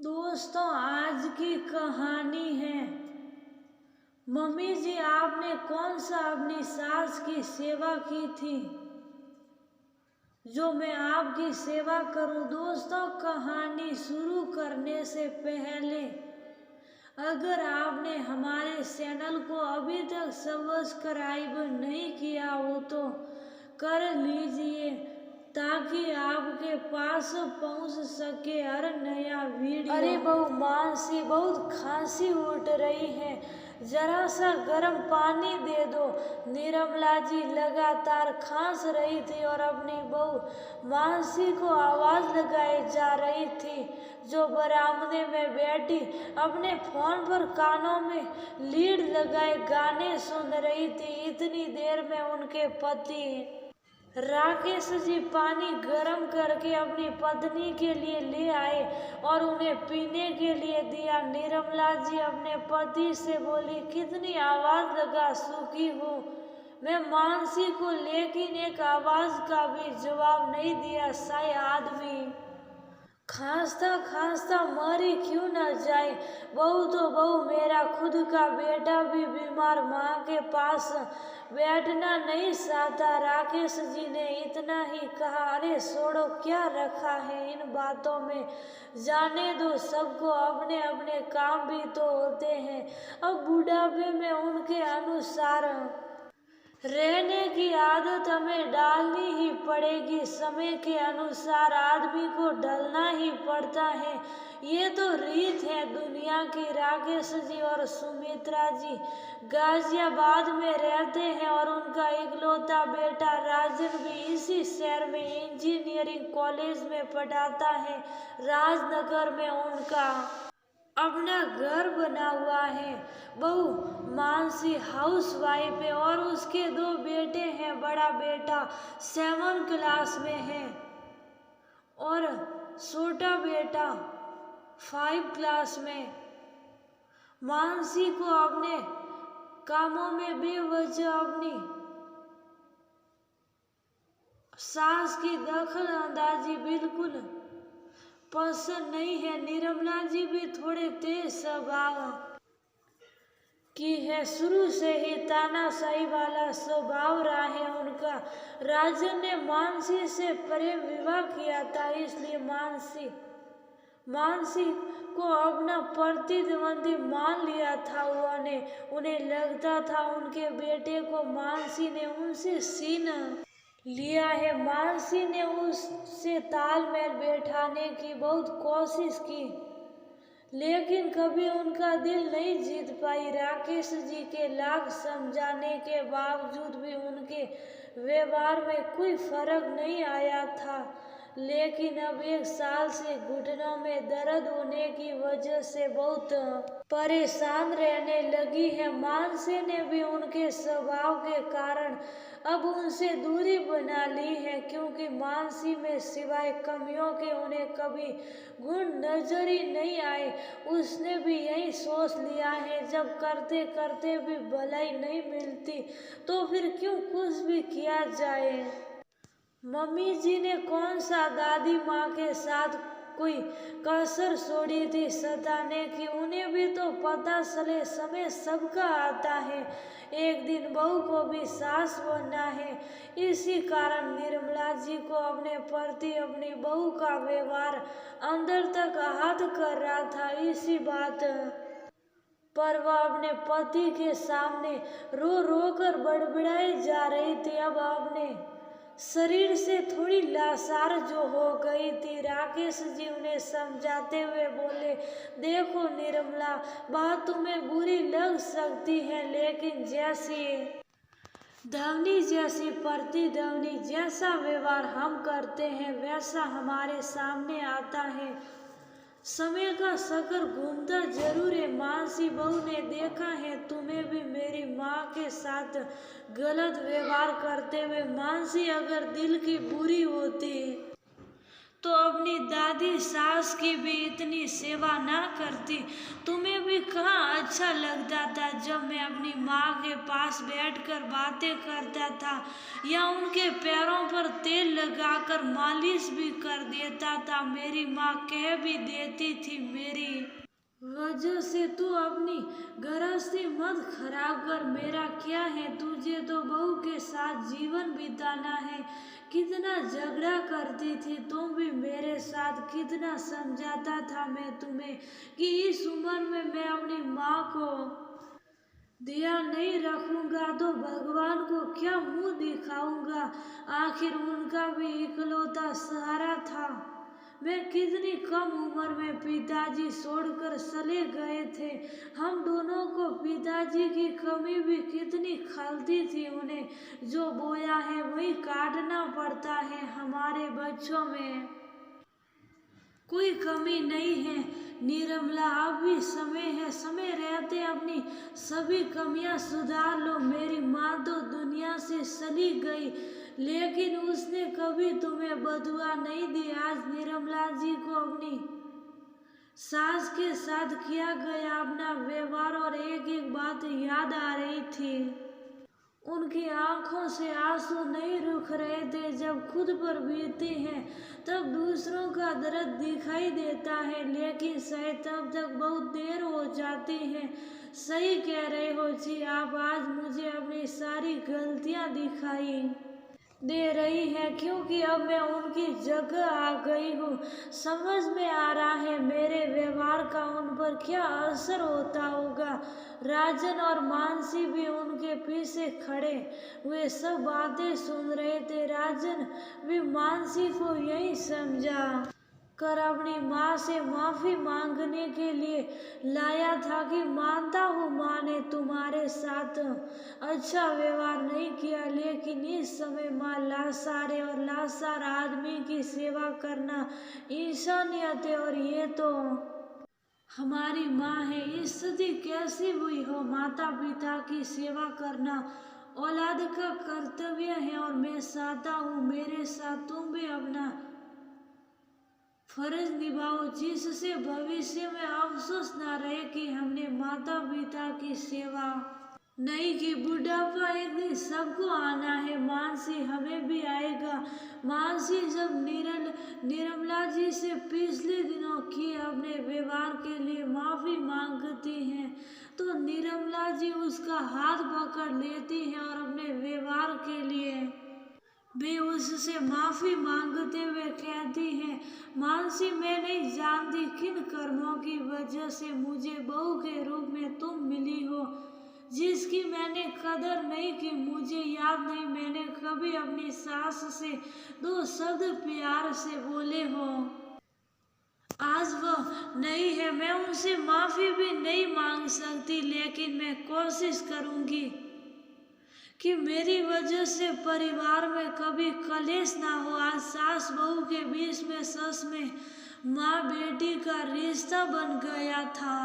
दोस्तों, आज की कहानी है। मम्मी जी, आपने कौन सा अपनी सास की सेवा की थी जो मैं आपकी सेवा करूं। दोस्तों, कहानी शुरू करने से पहले अगर आपने हमारे चैनल को अभी तक सब्सक्राइब नहीं किया हो तो कर लीजिए ताकि आपके पास पहुंच सके हर नया वीडियो। अरे बहू मानसी, बहुत खांसी उठ रही है, जरा सा गर्म पानी दे दो। निर्मला जी लगातार खांस रही थी और अपनी बहू मानसी को आवाज लगाई जा रही थी, जो बरामदे में बैठी अपने फोन पर कानों में लीड लगाए गाने सुन रही थी। इतनी देर में उनके पति राकेश जी पानी गर्म करके अपनी पत्नी के लिए ले आए और उन्हें पीने के लिए दिया। निर्मला जी अपने पति से बोली, कितनी आवाज लगा सूखी हूँ मैं मानसी को, लेकिन एक आवाज का भी जवाब नहीं दिया। शायद आदमी खांसता खांसता मरी क्यों न जाए। बहू तो बहू, मेरा खुद का बेटा भी बीमार माँ के पास बैठना नहीं चाहता। राकेश जी ने इतना ही कहा। अरे छोड़ो, क्या रखा है इन बातों में, जाने दो सबको, अपने अपने काम भी तो होते हैं। अब बुढ़ापे में उनके अनुसार रहने की आदत हमें डालनी ही पड़ेगी। समय के अनुसार आदमी को ढलना ही पड़ता है, ये तो रीत है दुनिया की। राकेश जी और सुमित्रा जी गाजियाबाद में रहते हैं और उनका इकलौता बेटा राजन भी इसी शहर में इंजीनियरिंग कॉलेज में पढ़ाता है। राजनगर में उनका अपना घर बना हुआ है। बहू मानसी हाउस वाइफ है और उसके दो बेटे हैं। बड़ा बेटा 7 क्लास में है और छोटा बेटा 5 क्लास में। मानसी को अपने कामों में बेवजह अपनी सास की दखल अंदाजी बिल्कुल पसंद नहीं है। निर्मला जी भी थोड़े तेज स्वभाव की है, शुरू से ही तानाशाही वाला स्वभाव रहा है उनका। राजन ने मानसी से प्रेम विवाह किया था, इसलिए मानसी को अपना प्रतिद्वंदी मान लिया था। उन्हें लगता था उनके बेटे को मानसी ने उनसे छीन लिया है। मानसी ने उससे तालमेल बैठाने की बहुत कोशिश की, लेकिन कभी उनका दिल नहीं जीत पाई। राकेश जी के लाख समझाने के बावजूद भी उनके व्यवहार में कोई फर्क नहीं आया था, लेकिन अब 1 साल से घुटनों में दर्द होने की वजह से बहुत परेशान रहने लगी है। मानसी ने भी उनके स्वभाव के कारण अब उनसे दूरी बना ली है, क्योंकि मानसी में सिवाय कमियों के उन्हें कभी गुण नजर ही नहीं आए। उसने भी यही सोच लिया है, जब करते करते भी भलाई नहीं मिलती तो फिर क्यों कुछ भी किया जाए। मम्मी जी ने कौन सा दादी माँ के साथ कोई कसर छोड़ी थी सताने की। उन्हें भी तो पता चले, समय सबका आता है, एक दिन बहू को भी सास बनना है। इसी कारण निर्मला जी को अपने प्रति अपनी बहू का व्यवहार अंदर तक आहत कर रहा था। इसी बात पर वह अपने पति के सामने रो रो कर बड़बड़ाई जा रही थी। अब अपने शरीर से थोड़ी लाचार जो हो गई थी। राकेश जी उन्हें समझाते हुए बोले, देखो निर्मला, बात तुम्हें बुरी लग सकती है, लेकिन जैसी ध्वनि जैसी प्रतिध्वनि, जैसा व्यवहार हम करते हैं वैसा हमारे सामने आता है। समय का चक्कर घूमता जरूर है। मानसी बहू ने देखा है तुम्हें भी मेरी माँ के साथ गलत व्यवहार करते हुए। मानसी अगर दिल की बुरी होती तो अपनी दादी सास की भी इतनी सेवा ना करती। तुम्हें भी कहाँ अच्छा लगता था जब मैं अपनी माँ के पास बैठकर बातें करता था या उनके पैरों पर तेल लगाकर मालिश भी कर देता था। मेरी माँ कह भी देती थी, मेरी वजह से तू अपनी गृहस्थी मत खराब कर। मेरा क्या है, तुझे तो बहू के साथ जीवन बिताना है। कितना झगड़ा करती थी तुम भी मेरे साथ, कितना समझाता था मैं तुम्हें कि इस उम्र में मैं अपनी माँ को ध्यान नहीं रखूंगा तो भगवान को क्या मुंह दिखाऊंगा। आखिर उनका भी इकलौता सहारा था। मैं कितनी कम उम्र में पिताजी छोड़कर चले गए थे। हम दोनों को पिताजी की कमी भी कितनी खलती थी। उन्हें जो बोया है वही काटना पड़ता है। हमारे बच्चों में कोई कमी नहीं है निर्मला, अब भी समय है। समय रहते अपनी सभी कमियां सुधार लो। मेरी माँ तो दुनिया से चली गई लेकिन उसने कभी तुम्हें बदुआ नहीं दी। आज निर्मला जी को अपनी सास के साथ किया गया अपना व्यवहार और एक एक बात याद आ रही थी। उनकी आंखों से आंसू नहीं रुक रहे थे। जब खुद पर बीतती हैं तब दूसरों का दर्द दिखाई देता है, लेकिन शायद तब तक बहुत देर हो जाती है। सही कह रहे हो जी आप, आज मुझे अपनी सारी गलतियां दिखाई दे रही है क्योंकि अब मैं उनकी जगह आ गई हूँ। समझ में आ रहा है मेरे व्यवहार का उन पर क्या असर होता होगा। राजन और मानसी भी उनके पीछे खड़े हुए सब बातें सुन रहे थे। राजन भी मानसी को यही समझा कर अपनी माँ से माफ़ी मांगने के लिए लाया था कि मानता हूँ माँ ने तुम्हारे साथ अच्छा व्यवहार नहीं किया, लेकिन इस समय माँ लाचार है और लाचार आदमी की सेवा करना इंसानियत है और ये तो हमारी माँ है। स्थिति कैसी हुई हो, माता पिता की सेवा करना औलाद का कर्तव्य है और मैं चाहता हूँ मेरे साथ तुम भी अपना फर्ज निभाओ जिससे भविष्य में अफसोस ना रहे कि हमने माता पिता की सेवा नहीं की। बुढ़ापा एक दिन सबको आना है मानसी, हमें भी आएगा। मानसी जब निर्मला जी से पिछले दिनों की अपने व्यवहार के लिए माफ़ी मांगती हैं तो निर्मला जी उसका हाथ पकड़ लेती हैं और अपने व्यवहार के लिए वे उससे माफ़ी मांगते हुए कहती हैं, मानसी मैं नहीं जानती किन कर्मों की वजह से मुझे बहू के रूप में तुम मिली हो जिसकी मैंने कदर नहीं की। मुझे याद नहीं मैंने कभी अपनी सास से दो शब्द प्यार से बोले हो। आज वह नहीं है, मैं उनसे माफ़ी भी नहीं मांग सकती, लेकिन मैं कोशिश करूँगी कि मेरी वजह से परिवार में कभी कलेश ना हो। आज सास बहू के बीच में सच में माँ बेटी का रिश्ता बन गया था।